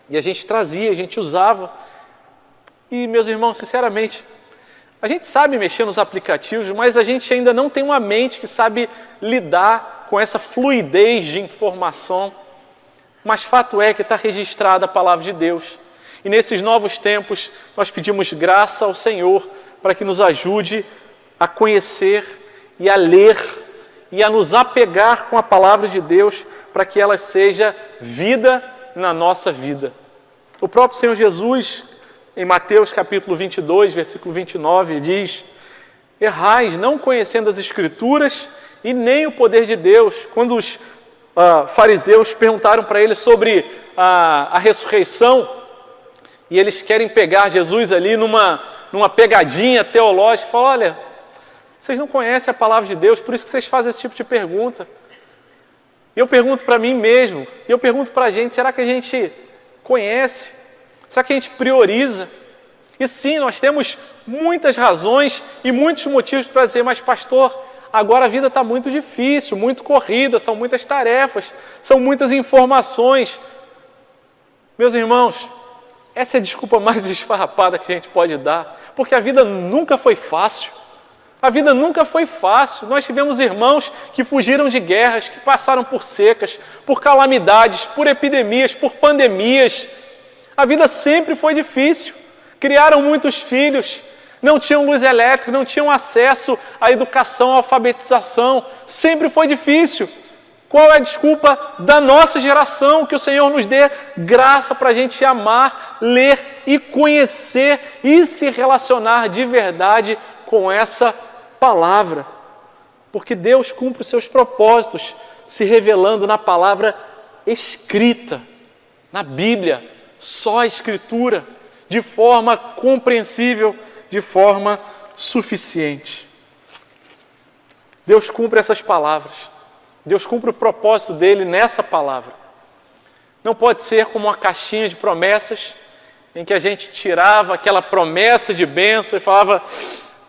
E a gente trazia, a gente usava. E, meus irmãos, sinceramente, a gente sabe mexer nos aplicativos, mas a gente ainda não tem uma mente que sabe lidar com essa fluidez de informação. Mas fato é que está registrada a palavra de Deus. E nesses novos tempos, nós pedimos graça ao Senhor para que nos ajude a conhecer e a ler e a nos apegar com a palavra de Deus para que ela seja vida na nossa vida. O próprio Senhor Jesus, em Mateus capítulo 22, versículo 29, diz: errais não conhecendo as Escrituras e nem o poder de Deus. Quando os fariseus perguntaram para ele sobre a ressurreição, e eles querem pegar Jesus ali numa pegadinha teológica, fala, olha, vocês não conhecem a palavra de Deus, por isso que vocês fazem esse tipo de pergunta. E eu pergunto para mim mesmo, e eu pergunto para a gente, será que a gente conhece? Será que a gente prioriza? E sim, nós temos muitas razões e muitos motivos para dizer, mas pastor, agora a vida está muito difícil, muito corrida, são muitas tarefas, são muitas informações. Meus irmãos, essa é a desculpa mais esfarrapada que a gente pode dar, porque a vida nunca foi fácil. A vida nunca foi fácil. Nós tivemos irmãos que fugiram de guerras, que passaram por secas, por calamidades, por epidemias, por pandemias. A vida sempre foi difícil. Criaram muitos filhos, não tinham luz elétrica, não tinham acesso à educação, à alfabetização. Sempre foi difícil. Qual é a desculpa da nossa geração? Que o Senhor nos dê graça para a gente amar, ler e conhecer e se relacionar de verdade com essa palavra. Porque Deus cumpre os seus propósitos se revelando na palavra escrita, na Bíblia, só a Escritura, de forma compreensível, de forma suficiente. Deus cumpre essas palavras. Deus cumpre o propósito dele nessa palavra. Não pode ser como uma caixinha de promessas em que a gente tirava aquela promessa de bênção e falava,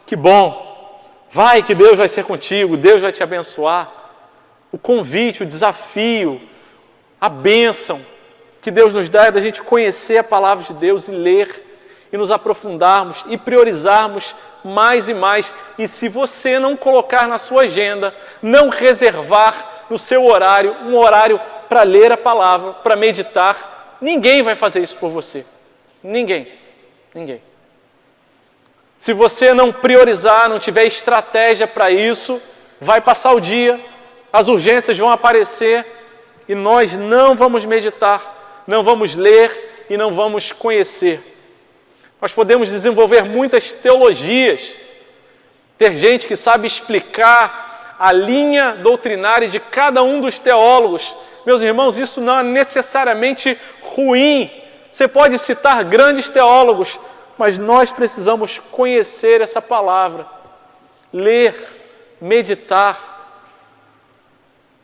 que bom, vai que Deus vai ser contigo, Deus vai te abençoar. O convite, o desafio, a bênção que Deus nos dá é da gente conhecer a palavra de Deus e ler e nos aprofundarmos e priorizarmos mais e mais. E se você não colocar na sua agenda, não reservar no seu horário, um horário para ler a palavra, para meditar, ninguém vai fazer isso por você. Ninguém. Se você não priorizar, não tiver estratégia para isso, vai passar o dia, as urgências vão aparecer e nós não vamos meditar, não vamos ler e não vamos conhecer. Nós podemos desenvolver muitas teologias, ter gente que sabe explicar a linha doutrinária de cada um dos teólogos. Meus irmãos, isso não é necessariamente ruim. Você pode citar grandes teólogos, mas nós precisamos conhecer essa palavra, ler, meditar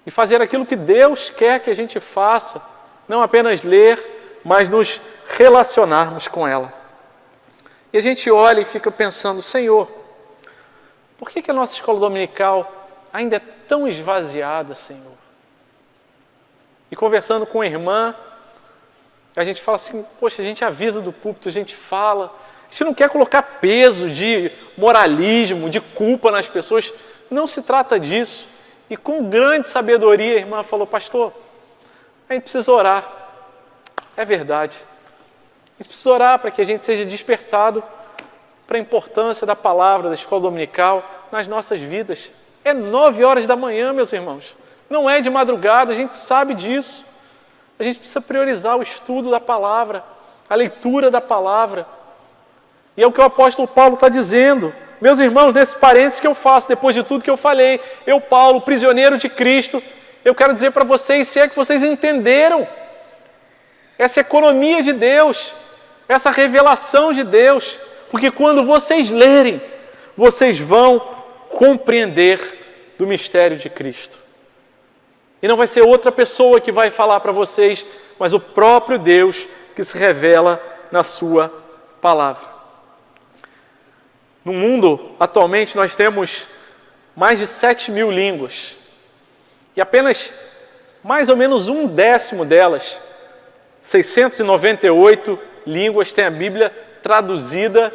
e fazer aquilo que Deus quer que a gente faça, não apenas ler, mas nos relacionarmos com ela. E a gente olha e fica pensando, Senhor, por que a nossa escola dominical ainda é tão esvaziada, Senhor? E conversando com a irmã, A gente fala assim, poxa, a gente avisa do púlpito, a gente fala. A gente não quer colocar peso de moralismo, de culpa nas pessoas. Não se trata disso. E com grande sabedoria, a irmã falou, pastor, a gente precisa orar. É verdade. A gente precisa orar para que a gente seja despertado para a importância da palavra, da escola dominical nas nossas vidas. É 9 horas da manhã, meus irmãos. Não é de madrugada, a gente sabe disso. A gente precisa priorizar o estudo da palavra, a leitura da palavra. E é o que o apóstolo Paulo está dizendo. Meus irmãos, nesse parênteses que eu faço, depois de tudo que eu falei, eu, Paulo, prisioneiro de Cristo, eu quero dizer para vocês, se é que vocês entenderam essa economia de Deus, essa revelação de Deus, porque quando vocês lerem, vocês vão compreender do mistério de Cristo. E não vai ser outra pessoa que vai falar para vocês, mas o próprio Deus que se revela na sua palavra. No mundo, atualmente, nós temos mais de 7.000 línguas. E apenas mais ou menos 1/10 delas, 698 línguas, tem a Bíblia traduzida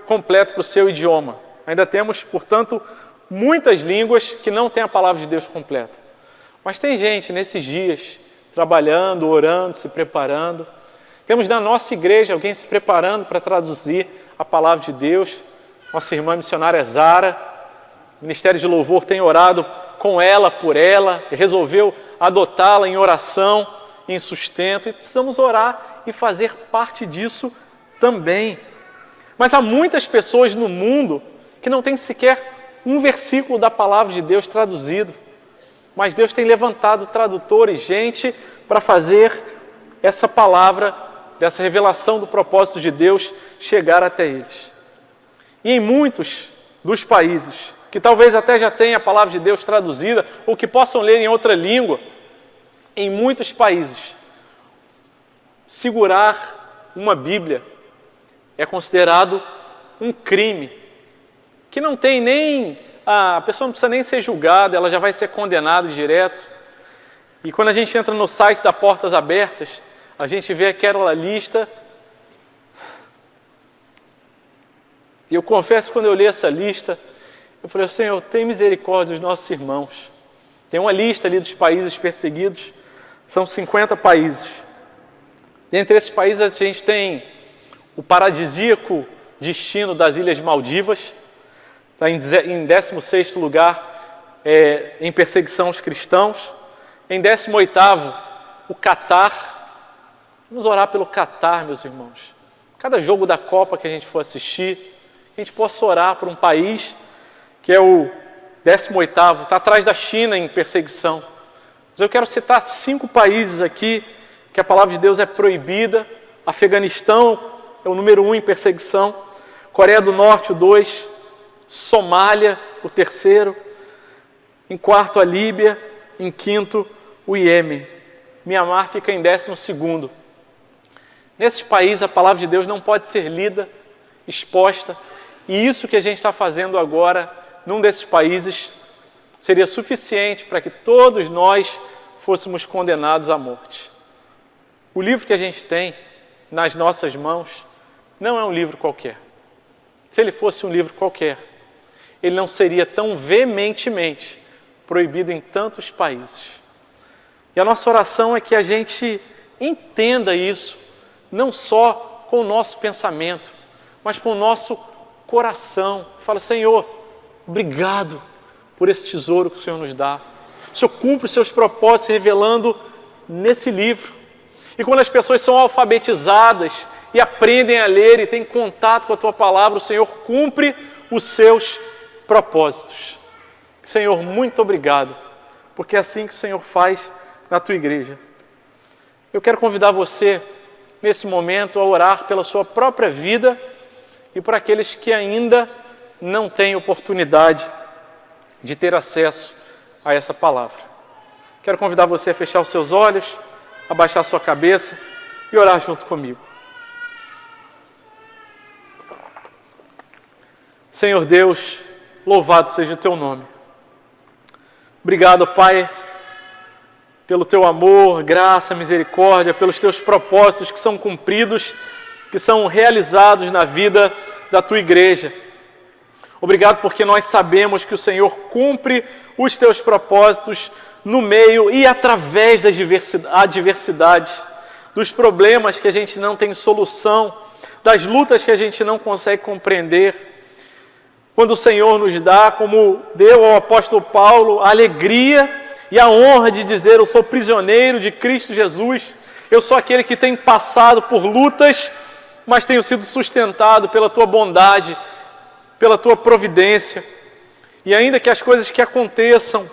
completo para o seu idioma. Ainda temos, portanto, muitas línguas que não têm a palavra de Deus completa. Mas tem gente nesses dias trabalhando, orando, se preparando. Temos na nossa igreja alguém se preparando para traduzir a palavra de Deus. Nossa irmã missionária Zara, o Ministério de Louvor tem orado com ela, por ela, e resolveu adotá-la em oração, em sustento. E precisamos orar e fazer parte disso também. Mas há muitas pessoas no mundo que não têm sequer um versículo da palavra de Deus traduzido. Mas Deus tem levantado tradutores, gente, para fazer essa palavra, dessa revelação do propósito de Deus, chegar até eles. E em muitos dos países, que talvez até já tenham a palavra de Deus traduzida, ou que possam ler em outra língua, em muitos países, segurar uma Bíblia é considerado um crime, que não tem nem... A pessoa não precisa nem ser julgada, ela já vai ser condenada direto. E quando a gente entra no site da Portas Abertas, a gente vê aquela lista. E eu confesso, quando eu li essa lista, eu falei, Senhor, tem misericórdia dos nossos irmãos. Tem uma lista ali dos países perseguidos, são 50 países. Dentre esses países a gente tem o paradisíaco destino das Ilhas Maldivas, está em 16º lugar em perseguição aos cristãos. Em 18º, o Catar. Vamos orar pelo Catar, meus irmãos. Cada jogo da Copa que a gente for assistir, que a gente possa orar por um país que é o 18º, está atrás da China em perseguição. Mas eu quero citar 5 países aqui que a palavra de Deus é proibida. Afeganistão é o número 1 em perseguição. Coreia do Norte, o 2. Somália, o 3º. Em 4º, a Líbia. Em 5º, o Iêmen. Mianmar fica em 12º. Nesses países, a palavra de Deus não pode ser lida, exposta. E isso que a gente está fazendo agora, num desses países, seria suficiente para que todos nós fôssemos condenados à morte. O livro que a gente tem nas nossas mãos não é um livro qualquer. Se ele fosse um livro qualquer, ele não seria tão veementemente proibido em tantos países. E a nossa oração é que a gente entenda isso, não só com o nosso pensamento, mas com o nosso coração. Fala, Senhor, obrigado por esse tesouro que o Senhor nos dá. O Senhor cumpre os seus propósitos revelando nesse livro. E quando as pessoas são alfabetizadas e aprendem a ler e têm contato com a Tua palavra, o Senhor cumpre os seus propósitos. Senhor, muito obrigado, porque é assim que o Senhor faz na Tua igreja. Eu quero convidar você, nesse momento, a orar pela sua própria vida e por aqueles que ainda não têm oportunidade de ter acesso a essa palavra. Quero convidar você a fechar os seus olhos, abaixar a sua cabeça e orar junto comigo. Senhor Deus, louvado seja o Teu nome. Obrigado, Pai, pelo Teu amor, graça, misericórdia, pelos Teus propósitos que são cumpridos, que são realizados na vida da Tua igreja. Obrigado porque nós sabemos que o Senhor cumpre os Teus propósitos no meio e através das adversidades, dos problemas que a gente não tem solução, das lutas que a gente não consegue compreender. Quando o Senhor nos dá, como deu ao apóstolo Paulo, a alegria e a honra de dizer: eu sou prisioneiro de Cristo Jesus, eu sou aquele que tem passado por lutas, mas tenho sido sustentado pela Tua bondade, pela Tua providência. E ainda que as coisas que aconteçam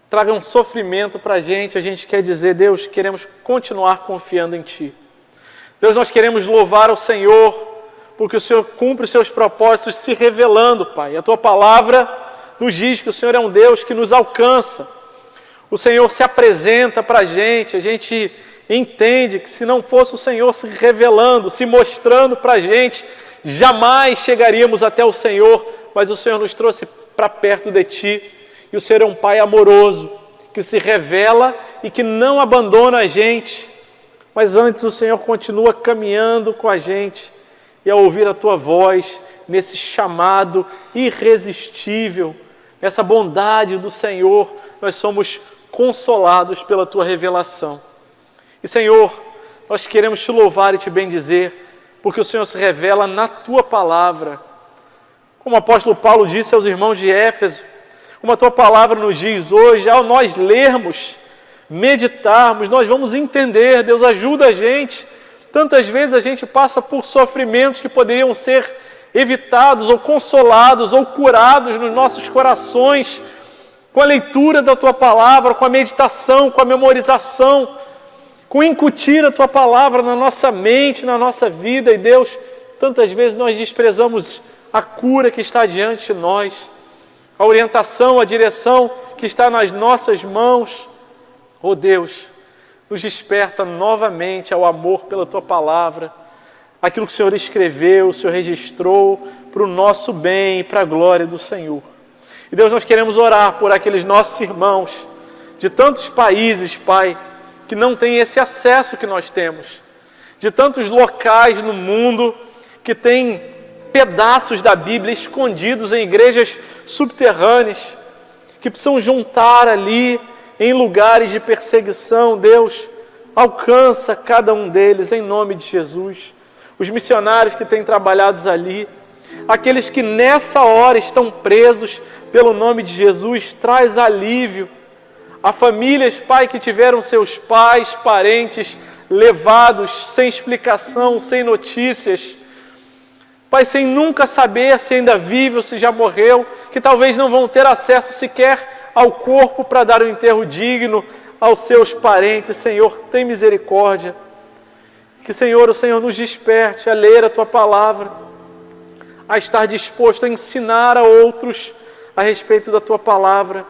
tragam sofrimento para a gente quer dizer: Deus, queremos continuar confiando em Ti. Deus, nós queremos louvar ao Senhor, porque o Senhor cumpre os Seus propósitos se revelando, Pai. A Tua palavra nos diz que o Senhor é um Deus que nos alcança. O Senhor se apresenta para a gente entende que se não fosse o Senhor se revelando, se mostrando para a gente, jamais chegaríamos até o Senhor, mas o Senhor nos trouxe para perto de Ti. E o Senhor é um Pai amoroso, que se revela e que não abandona a gente. Mas antes o Senhor continua caminhando com a gente. E ao ouvir a Tua voz, nesse chamado irresistível, nessa bondade do Senhor, nós somos consolados pela Tua revelação. E Senhor, nós queremos Te louvar e Te bendizer, porque o Senhor se revela na Tua palavra. Como o apóstolo Paulo disse aos irmãos de Éfeso, como a Tua palavra nos diz hoje, ao nós lermos, meditarmos, nós vamos entender. Deus, ajuda a gente. Tantas vezes a gente passa por sofrimentos que poderiam ser evitados ou consolados ou curados nos nossos corações com a leitura da Tua palavra, com a meditação, com a memorização, com incutir a Tua palavra na nossa mente, na nossa vida. E Deus, tantas vezes nós desprezamos a cura que está diante de nós, a orientação, a direção que está nas nossas mãos. Oh Deus, nos desperta novamente ao amor pela Tua palavra, aquilo que o Senhor escreveu, o Senhor registrou para o nosso bem e para a glória do Senhor. E Deus, nós queremos orar por aqueles nossos irmãos de tantos países, Pai, que não têm esse acesso que nós temos, de tantos locais no mundo que têm pedaços da Bíblia escondidos em igrejas subterrâneas, que precisam juntar ali em lugares de perseguição. Deus, alcança cada um deles em nome de Jesus. Os missionários que têm trabalhado ali, aqueles que nessa hora estão presos, pelo nome de Jesus, traz alívio. Há famílias, Pai, que tiveram seus pais, parentes levados sem explicação, sem notícias, Pai, sem nunca saber se ainda vive ou se já morreu, que talvez não vão ter acesso sequer ao corpo para dar um enterro digno aos seus parentes. Senhor, tem misericórdia. Que, Senhor, o Senhor nos desperte a ler a Tua palavra, a estar disposto a ensinar a outros a respeito da Tua palavra,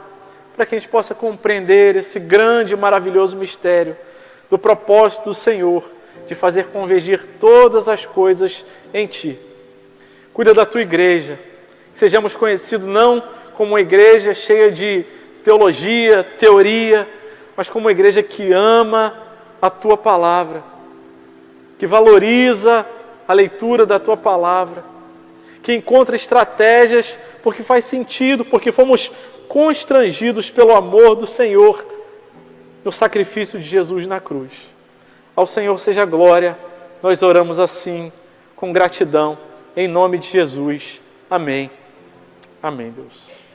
para que a gente possa compreender esse grande e maravilhoso mistério do propósito do Senhor de fazer convergir todas as coisas em Ti. Cuida da Tua igreja, que sejamos conhecidos não como uma igreja cheia de teologia, teoria, mas como uma igreja que ama a Tua palavra, que valoriza a leitura da Tua palavra, que encontra estratégias porque faz sentido, porque fomos constrangidos pelo amor do Senhor no sacrifício de Jesus na cruz. Ao Senhor seja a glória, nós oramos assim, com gratidão, em nome de Jesus. Amém. Amém, Deus.